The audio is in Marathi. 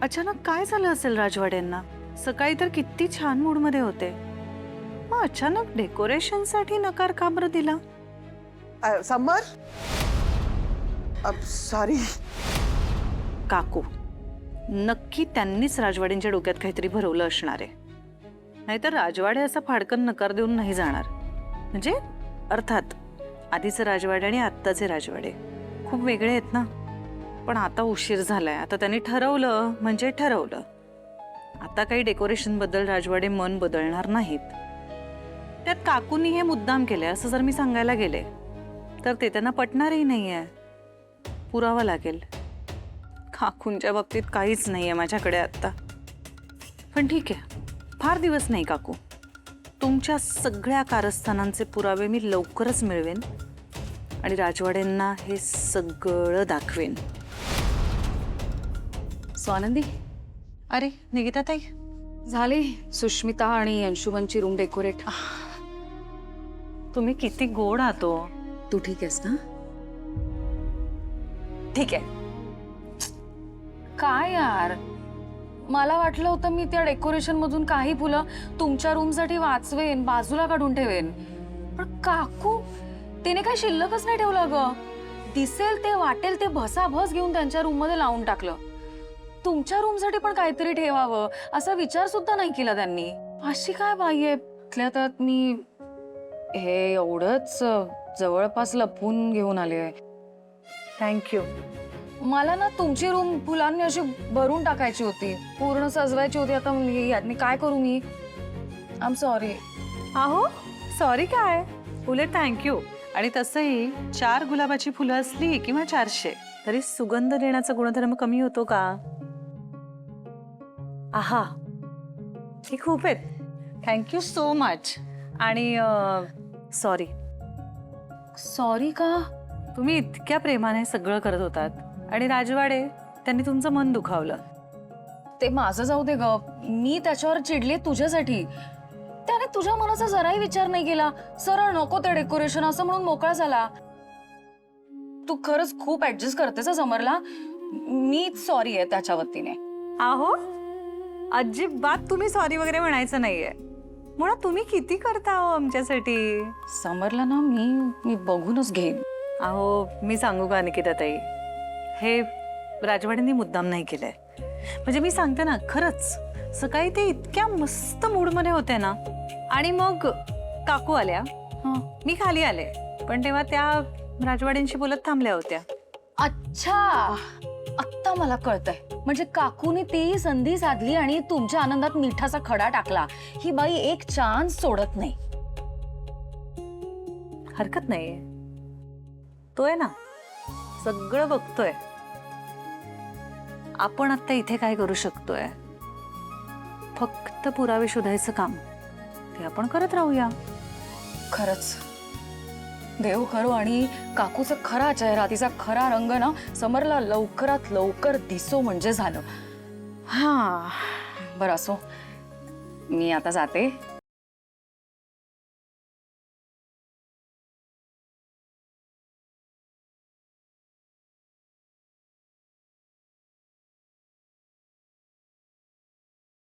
अचानक काय झालं असेल राजवाड्यांना? सकाळी तर किती छान मूड मध्ये होते, मग अचानक डेकोरेशन साठी नकार का बरं दिला? समर, सॉरी. काकू, नक्की त्यांनीच राजवाड्यांच्या डोक्यात काहीतरी भरवलं असणार आहे. नाहीतर राजवाडे असा फाडकन नकार देऊन नाही जाणार. म्हणजे अर्थात आधीचे राजवाडे आणि आत्ताचे राजवाडे खूप वेगळे आहेत ना. पण आता उशीर झालाय. आता त्यांनी ठरवलं म्हणजे ठरवलं. आता काही डेकोरेशन बद्दल राजवाडे मन बदलणार नाहीत. त्यात काकूंनी हे मुद्दाम केले असं जर मी सांगायला गेले तर ते त्यांना पटणारही नाहीये. पुरावा लागेल. काकूंच्या बाबतीत काहीच नाहीये माझ्याकडे आता. पण ठीक आहे, फार दिवस नाही काकू. तुमच्या सगळ्या कारस्थानांचे पुरावे मी लवकरच मिळवेन आणि राजवाड्यांना हे सगळं दाखवेन. स्वानंदी, अरे निकिता ताई, झाली सुष्मिता आणि अंशुमनची रूम डेकोरेट. तुम्ही किती गोड आहात हो. तू ठीक आहेस ना? ठीक आहे. काय यार, मला वाटलं होतं मी त्या डेकोरेशन मधून काही फुलं तुमच्या रूम साठी वाचवेन, बाजूला काढून ठेवेन. पण काकू तिने काही शिल्लकच नाही ठेवलं ग. दिसेल ते वाटेल ते भसाभस घेऊन त्यांच्या रूम मध्ये लावून टाकलं. तुमच्या रूम साठी पण काहीतरी ठेवावं असा विचार सुद्धा नाही केला त्यांनी. अशी काय बाई आहे. त्यातल्या त्यात मी हे एवढंच जवळपास लपवून घेऊन आले. थँक्यू. मला ना तुमची रूम फुलांनी अशी भरून टाकायची होती, पूर्ण सजवायची होती. आता यातनी काय करू मी? I am sorry. अहो सॉरी काय, उलट थँक्यू. आणि तसंही 4 गुलाबाची फुलं असली किंवा 400 तरी सुगंध देण्याचा गुणधर्म कमी होतो का? आहा, हे खूप आहेत. Thank you so much. आणि सॉरी. सॉरी का? तुम्ही इतक्या प्रेमाने सगळं करत होतात आणि राजवाडे त्यांनी तुमचं मन दुखावलं. ते माझं जाऊ दे ग. मी त्याच्यावर चिडले तुझ्यासाठी. त्याने तुझ्या मनाचा जराही विचार नाही केला. सरळ नको ते डेकोरेशन असं म्हणून मोकळा झाला. तू खरंच खूप ऍडजस्ट करतेस समरला. मीच सॉरी आहे त्याच्या वतीने. आहो, अजिबात तुम्ही सॉरी वगैरे म्हणायचं नाहीये. मुळात तुम्ही किती करता हो आमच्यासाठी. समरला ना मी बघूनच घेईन. अहो मी सांगू का निकिता ताई, हे राजवाड्यांनी मुद्दाम नाही केलंय. म्हणजे मी सांगते ना, खरंच सकाळी ते इतक्या मस्त मूडमध्ये होते ना. आणि मग काकू आल्या, मी खाली आले, पण तेव्हा त्या राजवाड्यांशी बोलत थांबल्या होत्या. अच्छा, आत्ता मला कळतंय. म्हणजे काकूने ती संधी साधली आणि तुमच्या आनंदात मिठाचा खडा टाकला. ही बाई एक चान्स सोडत नाही. हरकत नाहीये, तो आहे ना सगळं बघतोय. आपण आता इथे काय करू शकतोय? फक्त पुरावे शोधायचं काम ते आपण करत राहूया. खरंच देव करो आणि काकूचा खरा चेहरा, तिचा खरा रंग ना समरला लवकरात लवकर दिसो म्हणजे झालं. हा बरं असो, मी आता जाते.